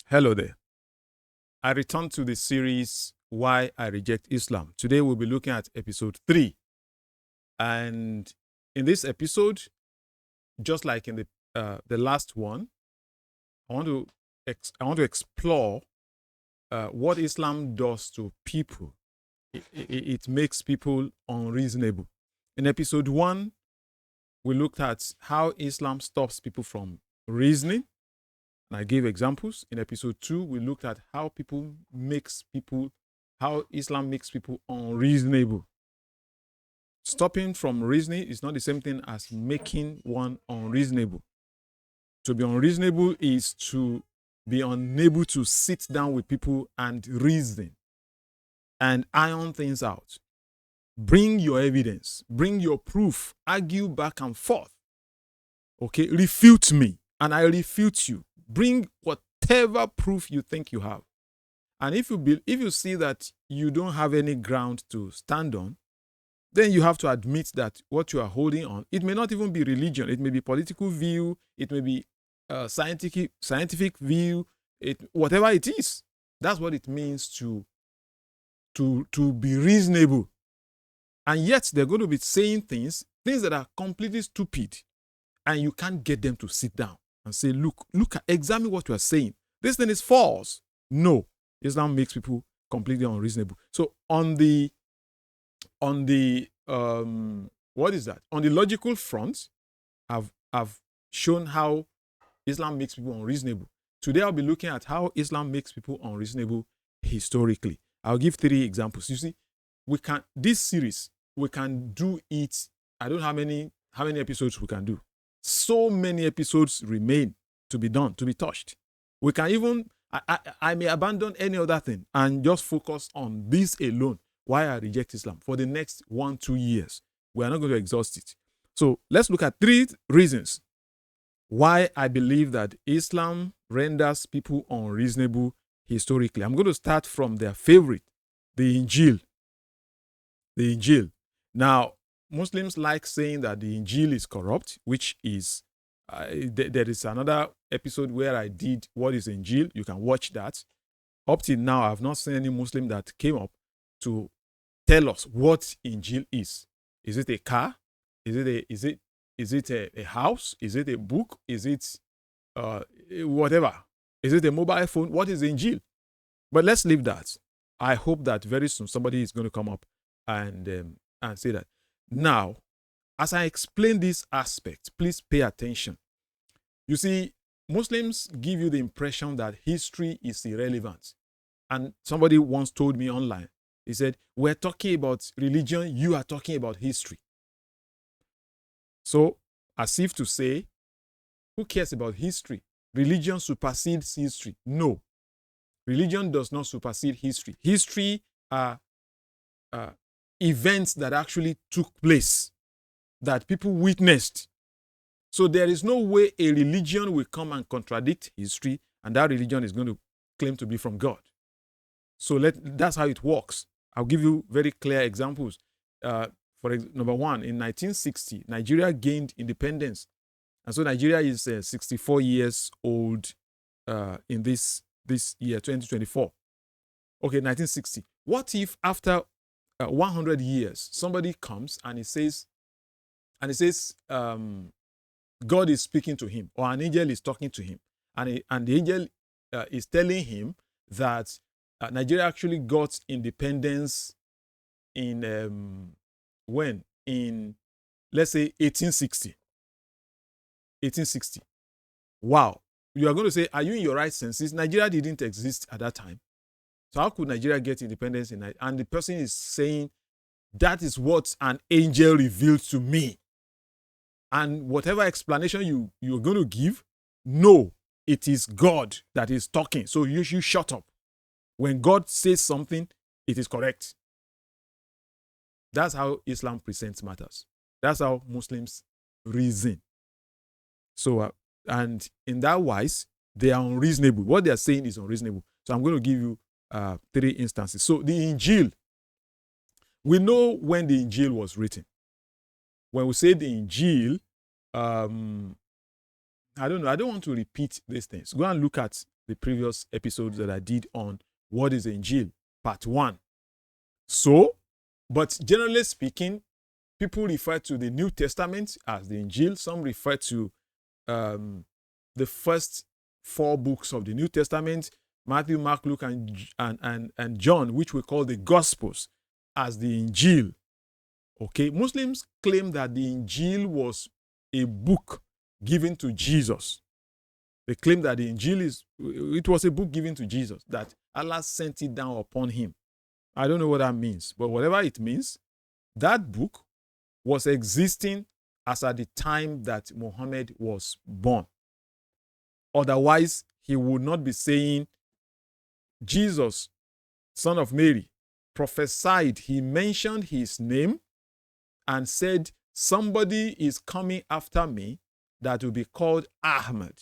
Hello there. I return to the series Why I Reject Islam. Today we'll be looking at episode 3. And in this episode, just like in the last one, I want to explore what Islam does to people. It makes people unreasonable. In episode 1, we looked at how Islam stops people from reasoning. And I gave examples. In episode 2, we looked at how Islam makes people unreasonable. Stopping from reasoning is not the same thing as making one unreasonable. To be unreasonable is to be unable to sit down with people and reason and iron things out. Bring your evidence, bring your proof, argue back and forth. Okay, refute me and I refute you. Bring whatever proof you think you have. And if you see that you don't have any ground to stand on, then you have to admit that what you are holding on, it may not even be religion, it may be political view, it may be scientific view, whatever it is. That's what it means to be reasonable. And yet they're going to be saying things that are completely stupid, and you can't get them to sit down and say, examine what you are saying. This thing is false. No, Islam makes people completely unreasonable. So on the what is that? On the logical front, I've shown how Islam makes people unreasonable. Today I'll be looking at how Islam makes people unreasonable historically. I'll give 3 examples. You see, this series, we can do it. I don't know how many episodes we can do. So many episodes remain to be done, to be touched. We can even, I may abandon any other thing and just focus on this alone, why I reject Islam, for the next 1-2 years. We are not going to exhaust it. So let's look at 3 reasons why I believe that Islam renders people unreasonable historically. I'm going to start from their favorite, the Injil. The Injil. Now, Muslims like saying that the Injil is corrupt, which is, there is another episode where I did what is Injil. You can watch that. Up till now, I've not seen any Muslim that came up to tell us what Injil is. Is it a car? Is it a house? Is it a book? Is it whatever? Is it a mobile phone? What is Injil? But let's leave that. I hope that very soon somebody is going to come up and say that. Now, as I explain this aspect, please pay attention. You see, Muslims give you the impression that history is irrelevant. And somebody once told me online, he said, we're talking about religion, you are talking about history. So, as if to say, who cares about history? Religion supersedes history. No. Religion does not supersede history. History are events that actually took place, that people witnessed. So there is no way a religion will come and contradict history, and that religion is going to claim to be from God. So that's how it works. I'll give you very clear examples. Number 1, in 1960, Nigeria gained independence. And so Nigeria is 64 years old in this year, 2024. Okay, 1960. What if after 100 years, somebody comes and he says, God is speaking to him, or an angel is talking to him, and the angel is telling him that Nigeria actually got independence in when? In, let's say, 1860. 1860. Wow. You are going to say, are you in your right senses? Nigeria didn't exist at that time. So how could Nigeria get independence in Nigeria? And the person is saying, that is what an angel revealed to me. And whatever explanation you're going to give, no, it is God that is talking. So you should shut up. When God says something, it is correct. That's how Islam presents matters. That's how Muslims reason. So, and in that wise, they are unreasonable. What they are saying is unreasonable. So I'm going to give you 3 instances. So the Injil, we know when the Injil was written. When we say the Injil, I don't know. I don't want to repeat these things. Go and look at the previous episodes that I did on what is Injil, part 1. So, but generally speaking, people refer to the New Testament as the Injil. Some refer to the first 4 books of the New Testament, Matthew, Mark, Luke, and John, which we call the Gospels, as the Injil. Okay, Muslims claim that the Injil was a book given to Jesus. They claim that the Injil it was a book given to Jesus, that Allah sent it down upon him. I don't know what that means, but whatever it means, that book was existing as at the time that Muhammad was born. Otherwise, he would not be saying, Jesus, son of Mary, prophesied. He mentioned his name and said, somebody is coming after me that will be called Ahmad.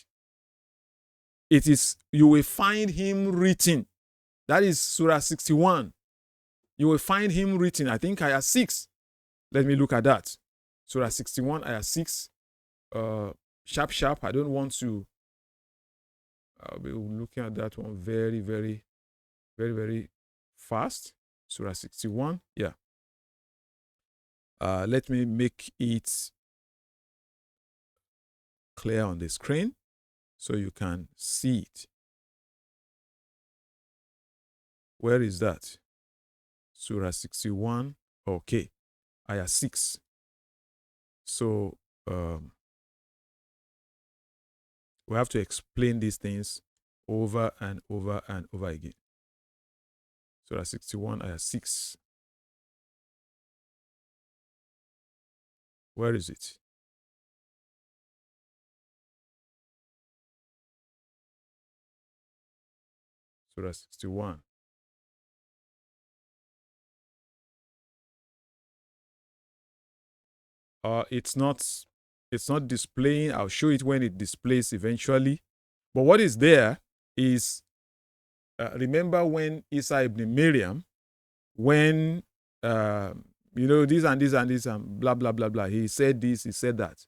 It is, you will find him written. That is Surah 61. You will find him written, I think, ayah 6. Let me look at that. Surah 61, ayah 6. Sharp. I don't want to. I'll be looking at that one very, very, very, very fast. Surah 61. Yeah. Let me make it clear on the screen so you can see it. Where is that? Surah 61. Okay. Ayah 6. So we have to explain these things over and over and over again. Surah 61, ayah 6. Where is it? Surah 61. It's not displaying. I'll show it when it displays eventually. But what is there is, remember when Isa ibn Maryam, when, this and this and this and blah, blah, blah, blah. He said this, he said that.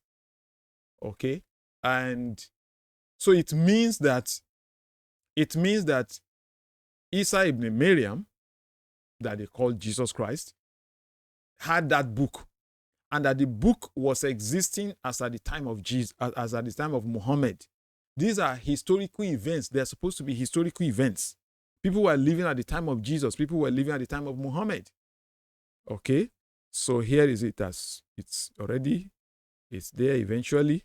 Okay? And so it means that Isa ibn Maryam, that they called Jesus Christ, had that book. And that the book was existing as at the time of Jesus, as at the time of Muhammad. These are historical events. They're supposed to be historical events. People were living at the time of Jesus. People were living at the time of Muhammad. Okay? So here is it. It's there eventually.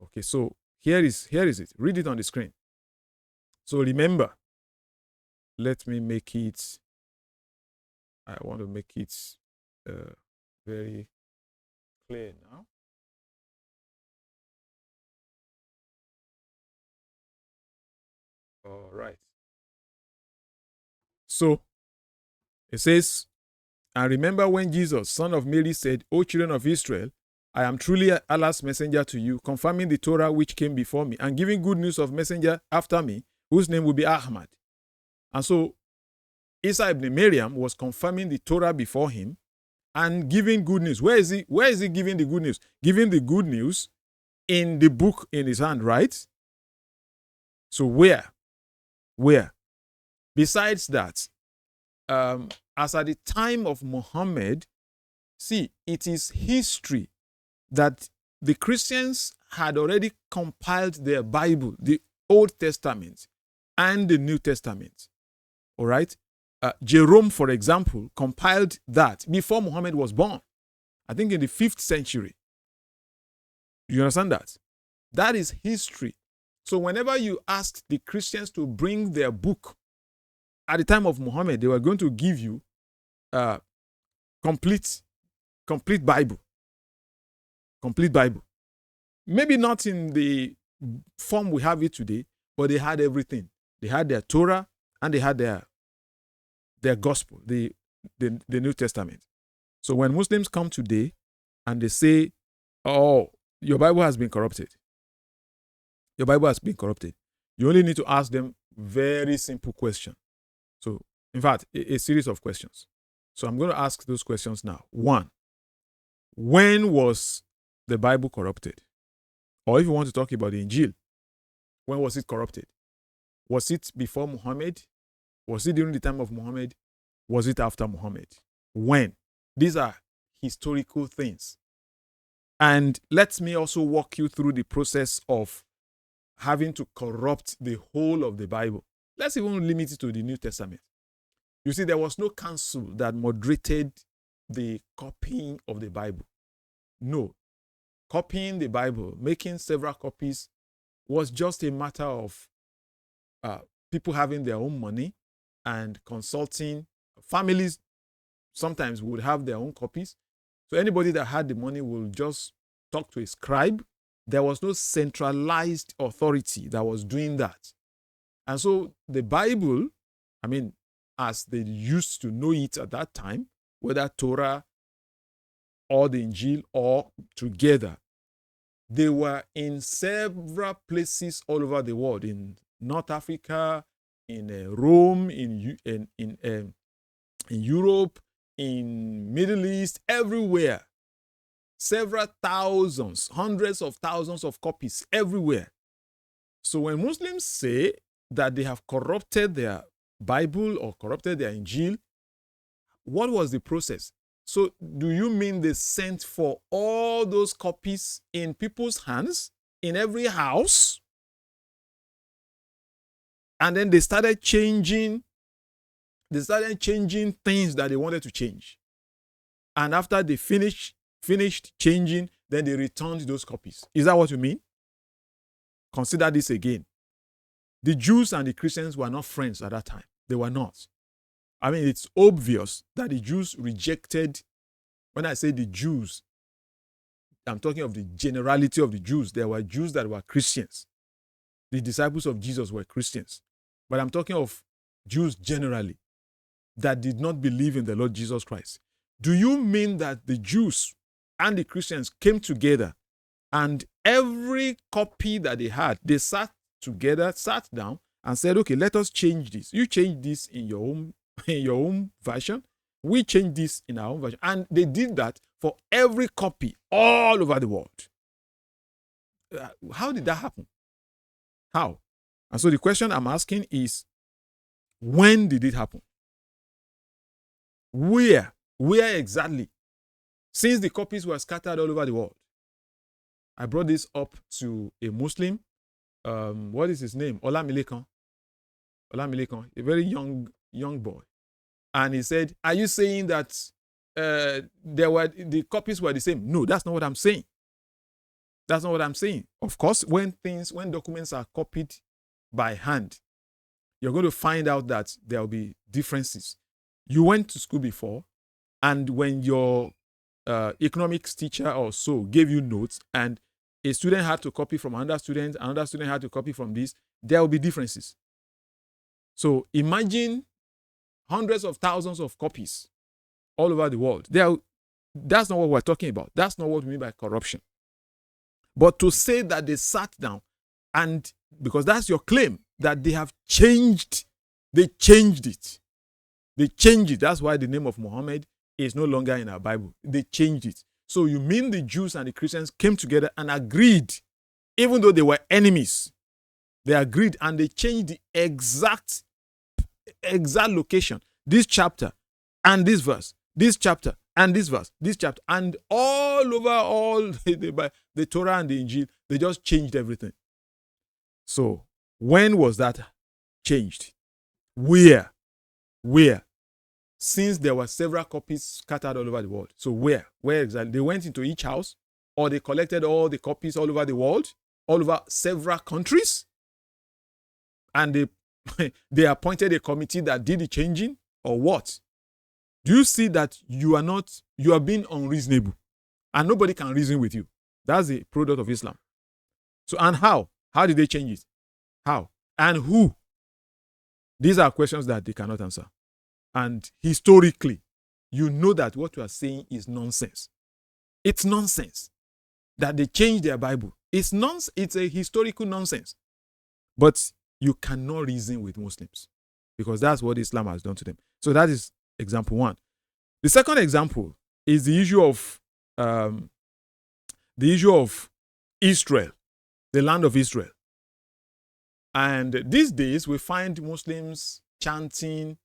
Okay, so here is it. Read it on the screen. So remember, let me make it, I want to make it very clear now. All right. So it says, and remember when Jesus, son of Mary, said, O children of Israel, I am truly Allah's messenger to you, confirming the Torah which came before me, and giving good news of messenger after me, whose name will be Ahmad. And so Isa ibn Maryam was confirming the Torah before him and giving good news. Where is he giving the good news? Giving the good news in the book in his hand, right? So where? Besides that, as at the time of Muhammad, see, it is history that the Christians had already compiled their Bible, the Old Testament and the New Testament. All right? Jerome, for example, compiled that before Muhammad was born. I think in the 5th century. You understand that? That is history. So whenever you ask the Christians to bring their book at the time of Muhammad, they were going to give you complete Bible. Complete Bible. Maybe not in the form we have it today, but they had everything. They had their Torah and they had their gospel, the New Testament. So when Muslims come today and they say, oh, your Bible has been corrupted. Your Bible has been corrupted. You only need to ask them very simple question. So, in fact, a series of questions. So I'm going to ask those questions now. 1, when was the Bible corrupted? Or if you want to talk about the Injil, when was it corrupted? Was it before Muhammad? Was it during the time of Muhammad? Was it after Muhammad? When? These are historical things. And let me also walk you through the process of having to corrupt the whole of the Bible. Let's even limit it to the New Testament. You see, there was no council that moderated the copying of the Bible. No. Copying the Bible, making several copies, was just a matter of people having their own money and consulting. Families sometimes would have their own copies. So anybody that had the money will just talk to a scribe. There was no centralized authority that was doing that. And so the Bible, as they used to know it at that time, whether Torah or the Injil or together, they were in several places all over the world, in North Africa, in Rome, in Europe, in Middle East, everywhere. Several thousands, hundreds of thousands of copies everywhere. So when Muslims say that they have corrupted their Bible or corrupted their Injil, what was the process? So do you mean they sent for all those copies in people's hands, in every house? And then they started changing things that they wanted to change. And after they finished changing, then they returned those copies. Is that what you mean? Consider this again. The Jews and the Christians were not friends at that time. They were not. It's obvious that the Jews rejected. When I say the Jews, I'm talking of the generality of the Jews. There were Jews that were Christians. The disciples of Jesus were Christians. But I'm talking of Jews generally that did not believe in the Lord Jesus Christ. Do you mean that the Jews and the Christians came together and every copy that they had, they sat down and said, okay, let us change this. You change this in your own version. We change this in our own version. And they did that for every copy all over the world. How did that happen? How? And so the question I'm asking is, when did it happen? Where exactly? Since the copies were scattered all over the world. I brought this up to a Muslim. What is his name? Olamilekan, a very young boy. And he said, are you saying that the copies were the same? No, that's not what I'm saying. That's not what I'm saying. Of course, when documents are copied by hand, you're going to find out that there will be differences. You went to school before, and when your economics teacher or so gave you notes, and a student had to copy from another student had to copy from this, there will be differences. So imagine hundreds of thousands of copies all over the world. That's not what we're talking about. That's not what we mean by corruption. But to say that they sat down and, because that's your claim, that they have changed, they changed it. That's why the name of Muhammad is no longer in our Bible. They changed it. So you mean the Jews and the Christians came together and agreed, even though they were enemies, they agreed and they changed the exact location. This chapter and this verse, this chapter and this verse, this chapter, and all over all the Torah and the Injil, they just changed everything. So when was that changed? Where? Since there were several copies scattered all over the world. So where exactly? They went into each house, or they collected all the copies all over the world, all over several countries, and they appointed a committee that did the changing, or what? Do you see that you are being unreasonable, and nobody can reason with you? That's the product of Islam. So, and how? How did they change it? How? And who? These are questions that they cannot answer. And historically, you know that what you are saying is nonsense. It's nonsense that they changed their Bible. It's nonsense. It's a historical nonsense. But you cannot reason with Muslims, because that's what Islam has done to them. So that is example one. The second example is the issue of Israel, the land of Israel. And these days, we find Muslims chanting,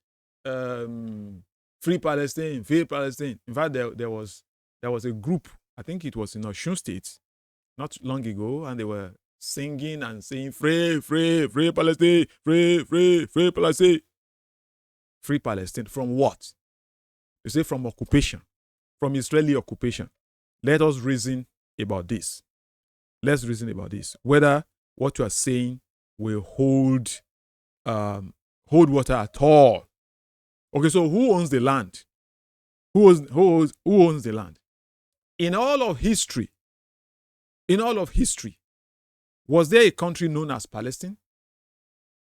free Palestine, free Palestine. In fact, there was a group, I think it was in Osun State, not long ago, and they were singing and saying, free, free, free Palestine, free, free, free Palestine. Free Palestine from what? They say from occupation, from Israeli occupation. Let us reason about this. Let's reason about this. Whether what you are saying will hold water at all. Okay, so who owns the land? Who owns the land? In all of history, was there a country known as Palestine?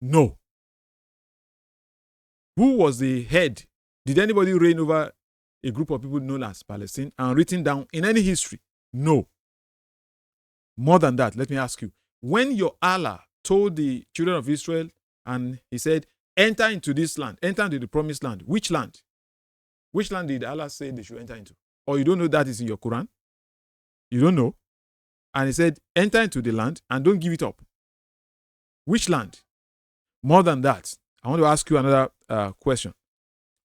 No. Who was the head? Did anybody reign over a group of people known as Palestine and written down in any history? No. More than that, let me ask you. When your Allah told the children of Israel and he said, enter into this land, enter into the promised land, which land? Which land did Allah say they should enter into? Or you don't know that is in your Quran? You don't know? And he said, enter into the land and don't give it up. Which land? More than that, I want to ask you another question.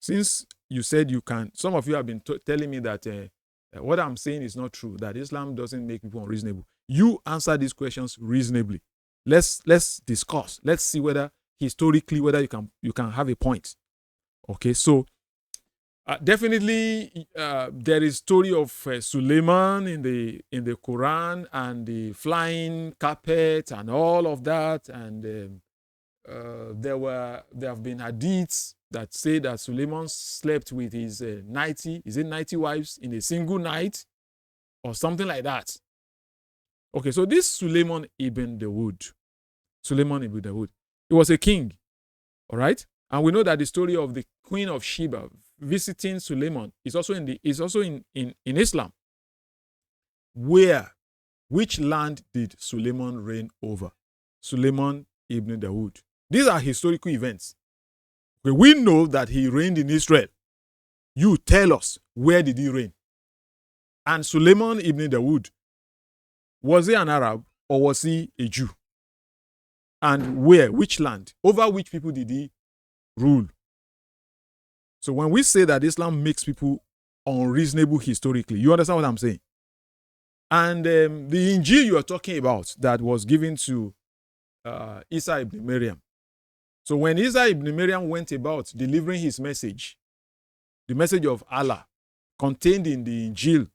Since you said you can, some of you have been telling me that what I'm saying is not true, that Islam doesn't make people unreasonable. You answer these questions reasonably. Let's discuss. Let's see whether historically whether you can have a point. Okay, so definitely there is story of Suleiman in the Quran and the flying carpet and all of that, and there have been hadiths that say that Suleiman slept with his 90 wives in a single night or something like that. Okay, so this Suleiman ibn Dawood, he was a king, all right? And we know that the story of the Queen of Sheba visiting Suleiman is also in Islam. Which land did Suleiman reign over? Suleiman ibn Dawood. These are historical events. We know that he reigned in Israel. You tell us, where did he reign? And Suleiman ibn Dawood, was he an Arab or was he a Jew? And where? Which land? Over which people did he rule? So when we say that Islam makes people unreasonable historically, you understand what I'm saying? And the Injil you are talking about that was given to Isa ibn Maryam. So when Isa ibn Maryam went about delivering his message, the message of Allah contained in the Injil,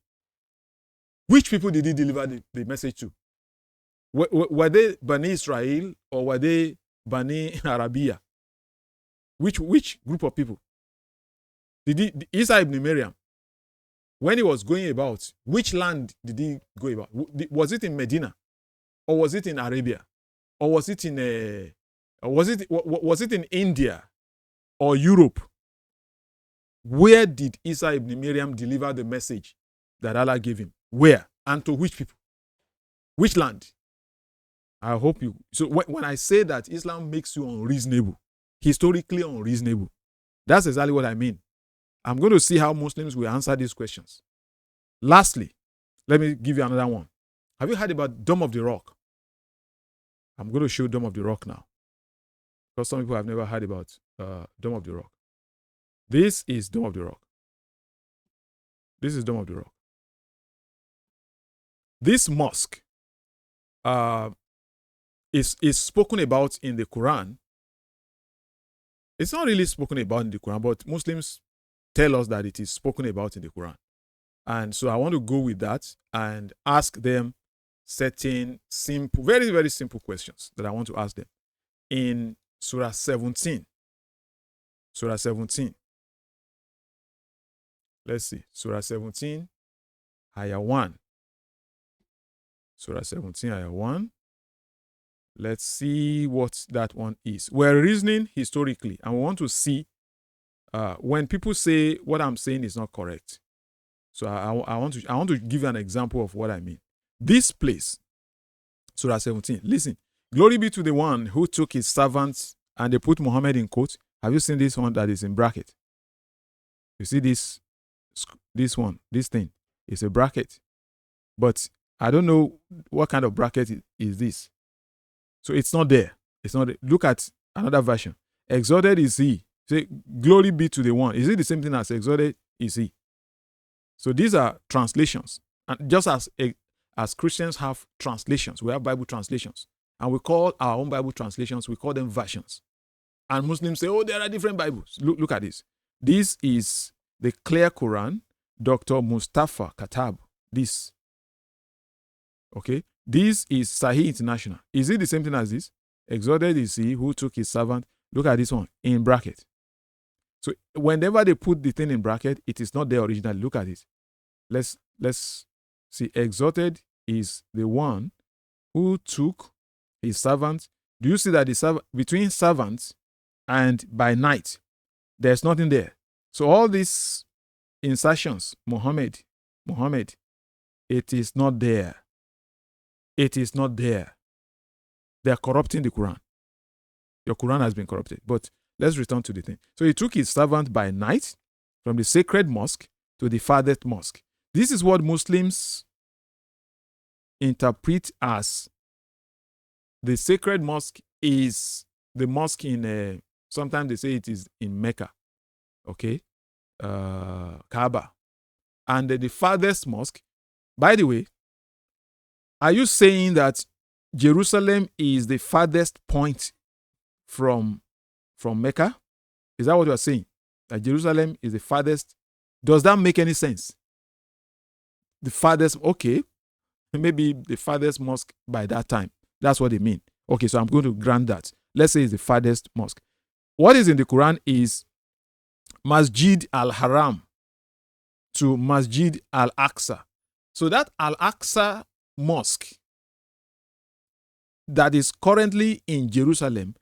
which people did he deliver the message to? Were they Bani Israel or were they Bani Arabia? Which group of people? Isa ibn Maryam, when he was going about, which land did he go about? Was it in Medina? Or was it in Arabia? Or was it in India or Europe? Where did Isa ibn Maryam deliver the message that Allah gave him? Where? And to which people? Which land? I hope you. So when I say that Islam makes you unreasonable, historically unreasonable, that's exactly what I mean. I'm going to see how Muslims will answer these questions. Lastly, let me give you another one. Have you heard about Dome of the Rock? I'm going to show Dome of the Rock now, because some people have never heard about Dome of the Rock. This is Dome of the Rock. This is Dome of the Rock. This mosque is spoken about in the Quran. It's not really spoken about in the Quran, but Muslims tell us that it is spoken about in the Quran. And so I want to go with that and ask them certain simple, very, very simple questions that I want to ask them. In Surah 17. Surah 17. Let's see. Surah 17, Ayah 1. Surah 17, Ayah 1. Let's see what that one is. We're reasoning historically, and we want to see when people say what I'm saying is not correct. So I want to give you an example of what I mean. This place, Surah 17. Listen. Glory be to the one who took his servants and they put Muhammad in quote. Have you seen this one that is in bracket? You see this one, this thing is a bracket. But I don't know what kind of bracket is this. So it's not there. It's not. Look at another version. Exalted is he. Say, glory be to the one. Is it the same thing as exalted is he? So these are translations. And just as Christians have translations, we have Bible translations. And we call our own Bible translations, we call them versions. And Muslims say, oh, there are different Bibles. Look at this. This is the Clear Quran, Dr. Mustafa Katab. This. Okay. This is Sahih International. Is it the same thing as this? Exalted is he who took his servant. Look at this one in bracket. So whenever they put the thing in bracket, it is not there originally. Look at it. Let's see. Exalted is the one who took his servant. Do you see that the between servants and by night, there's nothing there. So all these insertions, Muhammad, it is not there. It is not there. They are corrupting the Quran. Your Quran has been corrupted. But let's return to the thing. So he took his servant by night from the sacred mosque to the farthest mosque. This is what Muslims interpret as the sacred mosque is the mosque in, sometimes they say it is in Mecca, okay, Kaaba. And the farthest mosque, by the way, are you saying that Jerusalem is the farthest point from Mecca? Is that what you are saying? That Jerusalem is the farthest? Does that make any sense? The farthest, okay, maybe the farthest mosque by that time. That's what they mean. Okay, so I'm going to grant that. Let's say it's the farthest mosque. What is in the Quran is Masjid al-Haram to Masjid al-Aqsa. So that al-Aqsa mosque that is currently in Jerusalem,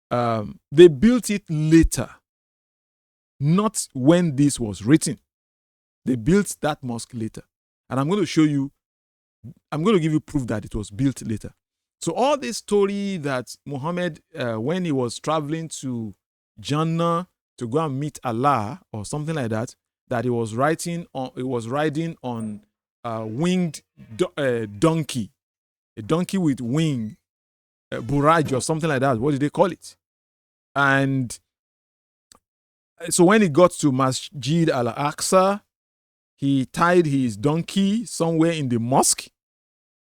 they built it later, not when this was written. They built that mosque later. And I'm going to show you, I'm going to give you proof that it was built later. So all this story that Muhammad, when he was traveling to Jannah to go and meet Allah or something like that, that he was riding on a winged donkey, a donkey with wing, buraj or something like that. What did they call it? And so when he got to Masjid al-Aqsa, he tied his donkey somewhere in the mosque.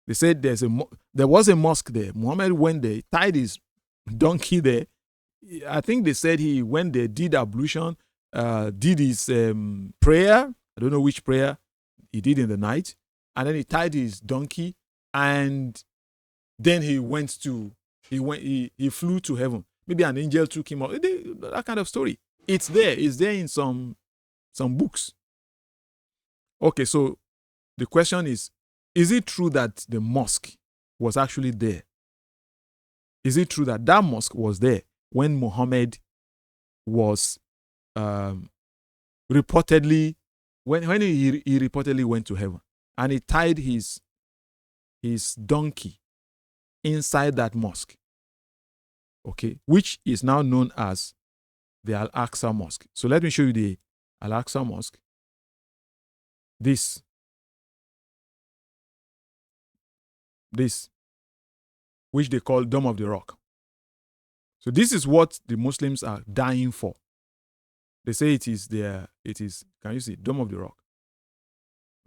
They said there was a mosque there. Muhammad went there, tied his donkey there. I think they said he went there, did ablution, did his prayer. I don't know which prayer he did in the night. And then he tied his donkey, and then he flew to heaven. Maybe an angel took him out. That kind of story. It's there. It's there in some books. Okay, so the question is it true that the mosque was actually there? Is it true that that mosque was there when Muhammad was reportedly, when he reportedly went to heaven, and he tied his donkey inside that mosque, okay, which is now known as the Al-Aqsa Mosque. So let me show you the Al-Aqsa Mosque. This, which they call Dome of the Rock. So this is what the Muslims are dying for. They say it is, can you see, Dome of the Rock?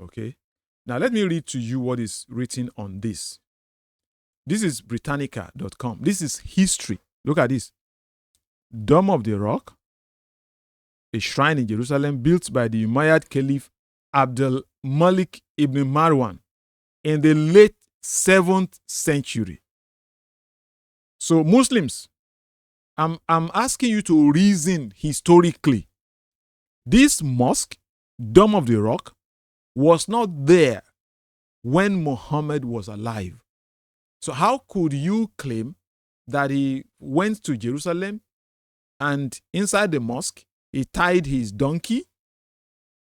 Okay. Now let me read to you what is written on this. This is Britannica.com. This is history. Look at this. Dome of the Rock, a shrine in Jerusalem built by the Umayyad Caliph Abdul Malik ibn Marwan in the late 7th century. So Muslims, I'm asking you to reason historically. This mosque, Dome of the Rock, was not there when Muhammad was alive. So how could you claim that he went to Jerusalem and inside the mosque, he tied his donkey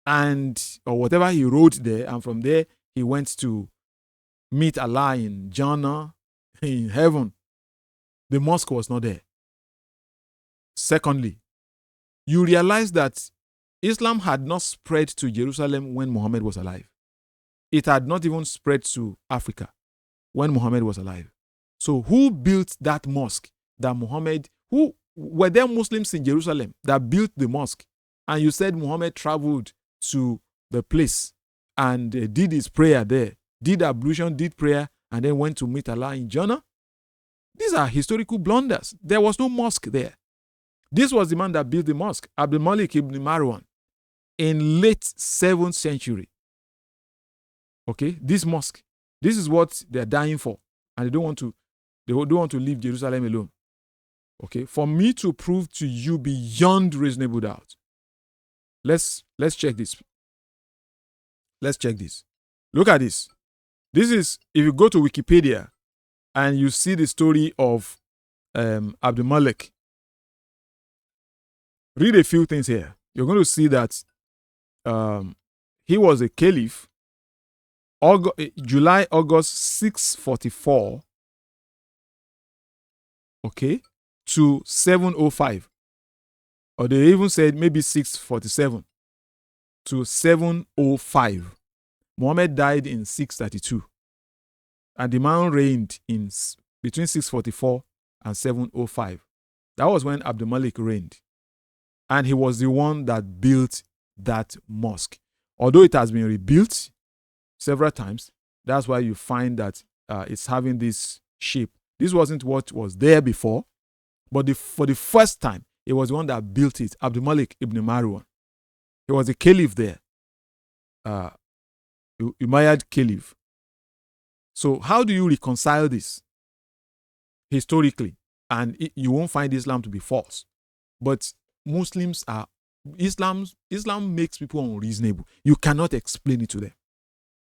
or whatever he rode there, and from there he went to meet Allah in Jannah, in heaven? The mosque was not there. Secondly, you realize that Islam had not spread to Jerusalem when Muhammad was alive. It had not even spread to Africa when Muhammad was alive. So who built that mosque that Muhammad, who were there Muslims in Jerusalem that built the mosque? And you said Muhammad traveled to the place and did his prayer there, did ablution, did prayer, and then went to meet Allah in Jannah? These are historical blunders. There was no mosque there. This was the man that built the mosque, Abdul Malik ibn Marwan, in late 7th century. Okay, this mosque, this is what they're dying for, and they don't want to leave Jerusalem alone. Okay, for me to prove to you beyond reasonable doubt, let's check this. Let's check this. Look at this. This is, if you go to Wikipedia and you see the story of Abdul Malik, read a few things here. You're going to see that he was a caliph, July, August 644, okay, to 705. Or they even said maybe 647 to 705. Muhammad died in 632. And the man reigned in between 644 and 705. That was when Abdul Malik reigned. And he was the one that built that mosque. Although it has been rebuilt several times, that's why you find that it's having this shape. This wasn't what was there before, but for the first time, it was the one that built it, Abdul Malik ibn Marwan. He was a caliph there, Umayyad caliph. So how do you reconcile this historically? And you won't find Islam to be false. But Islam makes people unreasonable. You cannot explain it to them.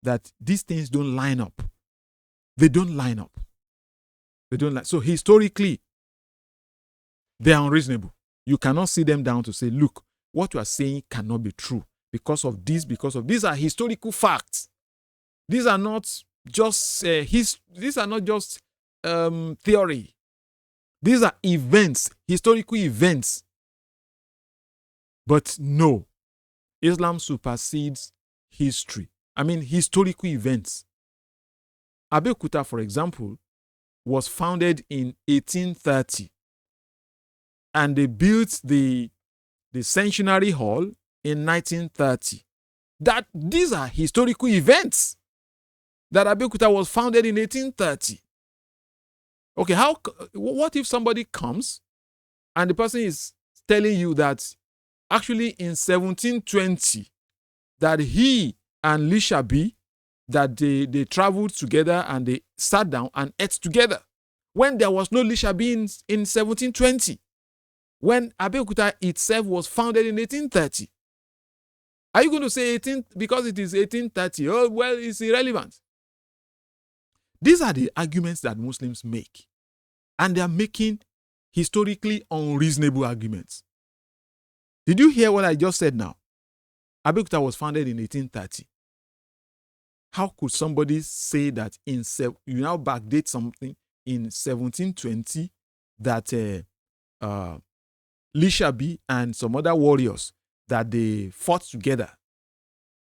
That these things don't line up. They don't line up. So historically, they are unreasonable. You cannot sit them down to say, look, what you are saying cannot be true because of this, these are historical facts. These are not just theory. These are events, historical events. But no, Islam supersedes history. Historical events. Abeokuta, for example, was founded in 1830. And they built the Centenary Hall in 1930. These are historical events. That Abeokuta was founded in 1830. Okay, what if somebody comes and the person is telling you that actually in 1720 that he and Lishabi, that they traveled together and they sat down and ate together when there was no Lishabi in 1720, when Abeokuta itself was founded in 1830. Are you going to say 18 because it is 1830? Oh, well, it's irrelevant. These are the arguments that Muslims make. And they are making historically unreasonable arguments. Did you hear what I just said now? Abeokuta was founded in 1830. How could somebody say that you now backdate something in 1720 that Lishabi and some other warriors that they fought together?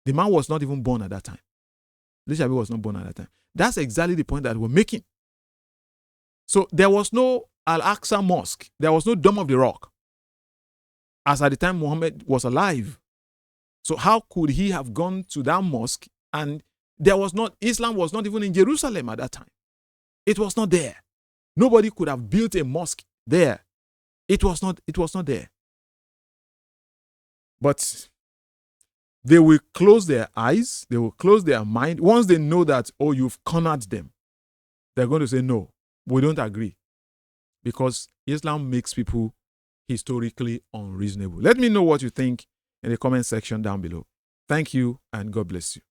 The man was not even born at that time. Lishabi was not born at that time. That's exactly the point that we're making. So there was no Al-Aqsa Mosque. There was no Dome of the Rock as at the time Muhammad was alive. So how could he have gone to that mosque? And Islam was not even in Jerusalem at that time. It was not there. Nobody could have built a mosque there. It was not there. But they will close their eyes. They will close their mind. Once they know that, oh, you've cornered them, they're going to say, no, we don't agree. Because Islam makes people historically unreasonable. Let me know what you think in the comment section down below. Thank you and God bless you.